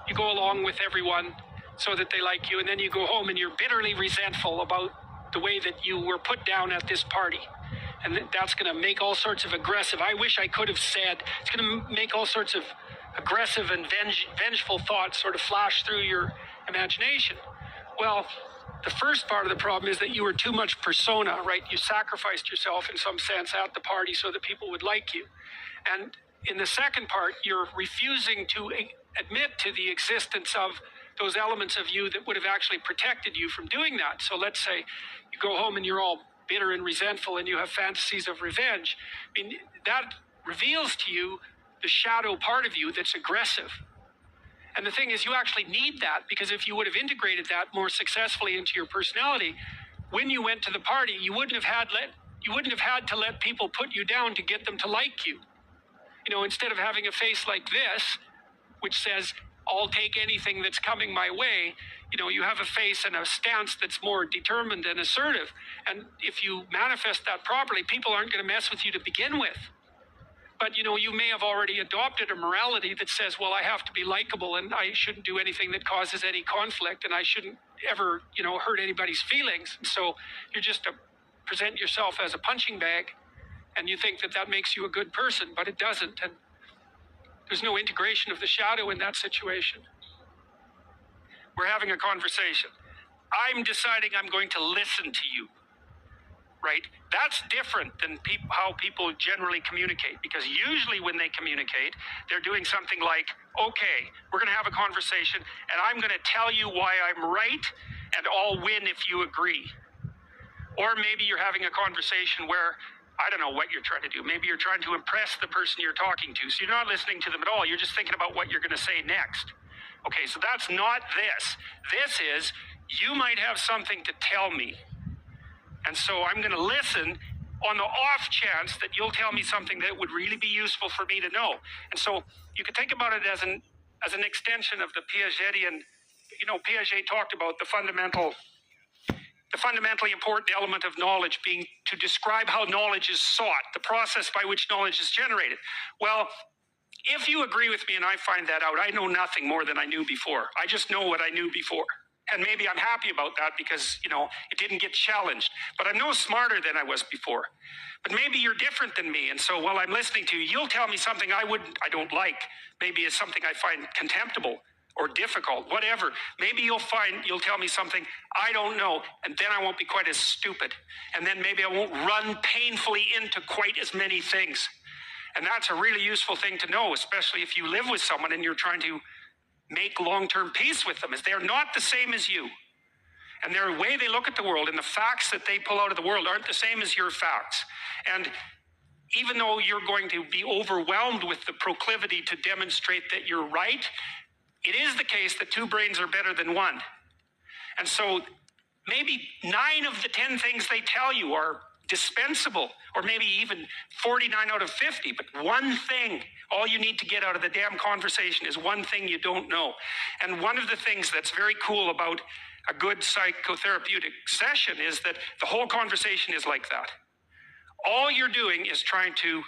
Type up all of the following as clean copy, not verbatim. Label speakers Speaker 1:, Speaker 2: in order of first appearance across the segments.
Speaker 1: you go along with everyone so that they like you, and then you go home and you're bitterly resentful about the way that you were put down at this party. And that's going to make all sorts of aggressive, I wish I could have said, it's going to make all sorts of aggressive and vengeful thoughts sort of flash through your imagination. Well, the first part of the problem is that you were too much persona, right? You sacrificed yourself in some sense at the party so that people would like you. And in the second part, you're refusing to admit to the existence of those elements of you that would have actually protected you from doing that. So let's say you go home and you're all bitter and resentful and you have fantasies of revenge. I mean, that reveals to you the shadow part of you that's aggressive. And the thing is, you actually need that, because if you would have integrated that more successfully into your personality, when you went to the party, you wouldn't have had to let people put you down to get them to like you. You know, instead of having a face like this, which says, I'll take anything that's coming my way, you know, you have a face and a stance that's more determined and assertive. And if you manifest that properly, people aren't going to mess with you to begin with. But, you know, you may have already adopted a morality that says, well, I have to be likable and I shouldn't do anything that causes any conflict and I shouldn't ever, you know, hurt anybody's feelings. And so you're just to present yourself as a punching bag, and you think that that makes you a good person, but it doesn't. And there's no integration of the shadow in that situation. We're having a conversation. I'm deciding I'm going to listen to you. Right? That's different than how people generally communicate, because usually when they communicate, they're doing something like, okay, we're going to have a conversation and I'm going to tell you why I'm right and I'll win if you agree. Or maybe you're having a conversation where, I don't know what you're trying to do. Maybe you're trying to impress the person you're talking to. So you're not listening to them at all. You're just thinking about what you're going to say next. Okay, so that's not this. This is, you might have something to tell me. And so I'm going to listen on the off chance that you'll tell me something that would really be useful for me to know. And so you can think about it as an extension of the Piagetian, you know, Piaget talked about the fundamentally important element of knowledge being to describe how knowledge is sought, the process by which knowledge is generated. Well, if you agree with me and I find that out, I know nothing more than I knew before. I just know what I knew before. And maybe I'm happy about that because, you know, it didn't get challenged. But I'm no smarter than I was before. But maybe you're different than me. And so while I'm listening to you, you'll tell me something I don't like. Maybe it's something I find contemptible or difficult, whatever. Maybe you'll tell me something I don't know, and then I won't be quite as stupid. And then maybe I won't run painfully into quite as many things. And that's a really useful thing to know, especially if you live with someone and you're trying to make long-term peace with them, is they're not the same as you. And their way they look at the world and the facts that they pull out of the world aren't the same as your facts. And even though you're going to be overwhelmed with the proclivity to demonstrate that you're right, it is the case that two brains are better than one. And so maybe 9 of the 10 things they tell you are dispensable, or maybe even 49 out of 50, but one thing, all you need to get out of the damn conversation is one thing you don't know. And one of the things that's very cool about a good psychotherapeutic session is that the whole conversation is like that. All you're doing is trying to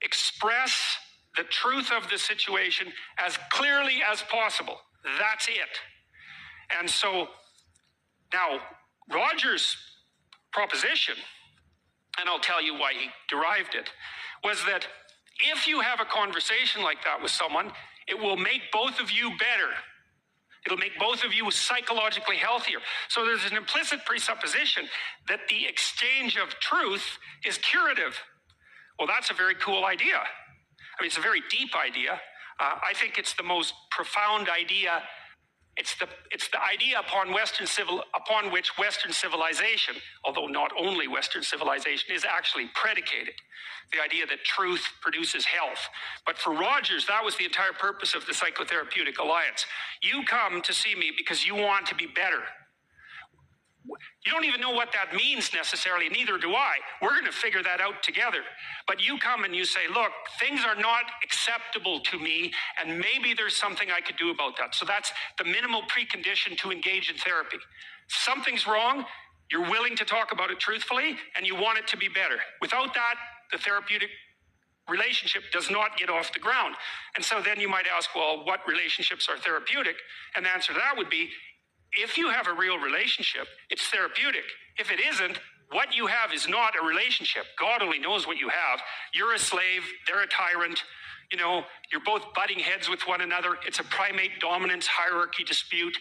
Speaker 1: express the truth of the situation as clearly as possible. That's it. And so now Roger's proposition, and I'll tell you why he derived it, was that if you have a conversation like that with someone, it will make both of you better. It'll make both of you psychologically healthier. So there's an implicit presupposition that the exchange of truth is curative. Well, that's a very cool idea. I mean, it's a very deep idea. I think it's the most profound idea. It's the idea upon which Western civilization, although not only Western civilization, is actually predicated. The idea that truth produces health. But for Rogers, that was the entire purpose of the Psychotherapeutic Alliance. You come to see me because you want to be better. You don't even know what that means necessarily, neither do I. We're going to figure that out together. But you come and you say, look, things are not acceptable to me, and maybe there's something I could do about that. So that's the minimal precondition to engage in therapy. Something's wrong, you're willing to talk about it truthfully, and you want it to be better. Without that, the therapeutic relationship does not get off the ground. And so then you might ask, well, what relationships are therapeutic? And the answer to that would be, if you have a real relationship, it's therapeutic. If it isn't, what you have is not a relationship. God only knows what you have. You're a slave, they're a tyrant. You know, you're both butting heads with one another. It's a primate dominance hierarchy dispute.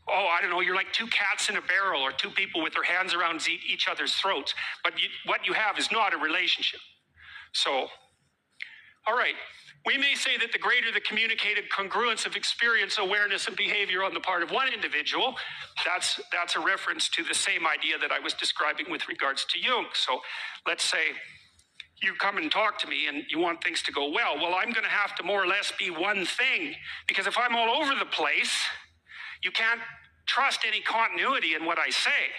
Speaker 1: Oh, I don't know, you're like two cats in a barrel, or two people with their hands around each other's throats. But what you have is not a relationship. So, all right. We may say that the greater the communicated congruence of experience, awareness, and behavior on the part of one individual, that's a reference to the same idea that I was describing with regards to Jung. So let's say you come and talk to me and you want things to go well. Well, I'm going to have to more or less be one thing, because if I'm all over the place, you can't trust any continuity in what I say.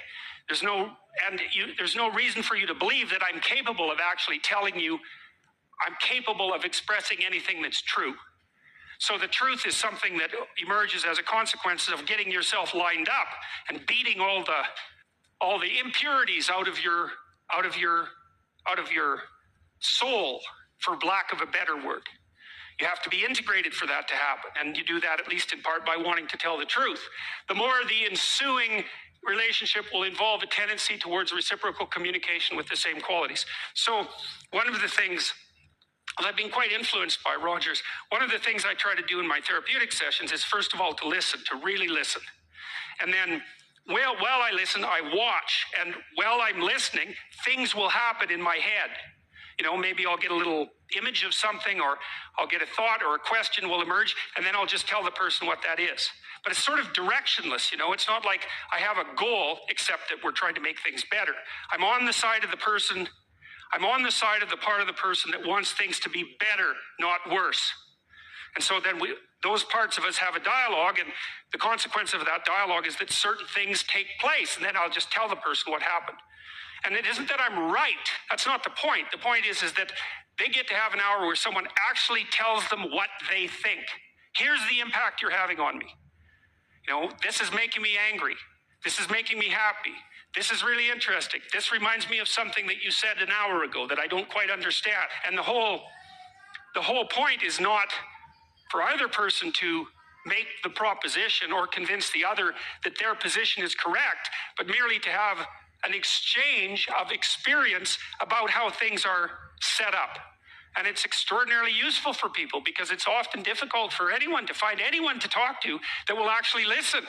Speaker 1: There's no reason for you to believe that I'm capable of actually telling you, I'm capable of expressing anything that's true. So the truth is something that emerges as a consequence of getting yourself lined up and beating all the impurities out of your soul, for lack of a better word. You have to be integrated for that to happen, and you do that at least in part by wanting to tell the truth. The more the ensuing relationship will involve a tendency towards reciprocal communication with the same qualities. So one of the things, I've been quite influenced by Rogers. One of the things I try to do in my therapeutic sessions is, first of all, to listen, to really listen. And then, while I listen, I watch. And while I'm listening, things will happen in my head. You know, maybe I'll get a little image of something, or I'll get a thought or a question will emerge, and then I'll just tell the person what that is. But it's sort of directionless, you know. It's not like I have a goal, except that we're trying to make things better. I'm on the side of the person. I'm on the side of the part of the person that wants things to be better, not worse. And so then those parts of us have a dialogue, and the consequence of that dialogue is that certain things take place, and then I'll just tell the person what happened. And it isn't that I'm right. That's not the point. The point is that they get to have an hour where someone actually tells them what they think. Here's the impact you're having on me. You know, this is making me angry. This is making me happy. This is really interesting. This reminds me of something that you said an hour ago that I don't quite understand. And the whole point is not for either person to make the proposition or convince the other that their position is correct, but merely to have an exchange of experience about how things are set up. And it's extraordinarily useful for people, because it's often difficult for anyone to find anyone to talk to that will actually listen.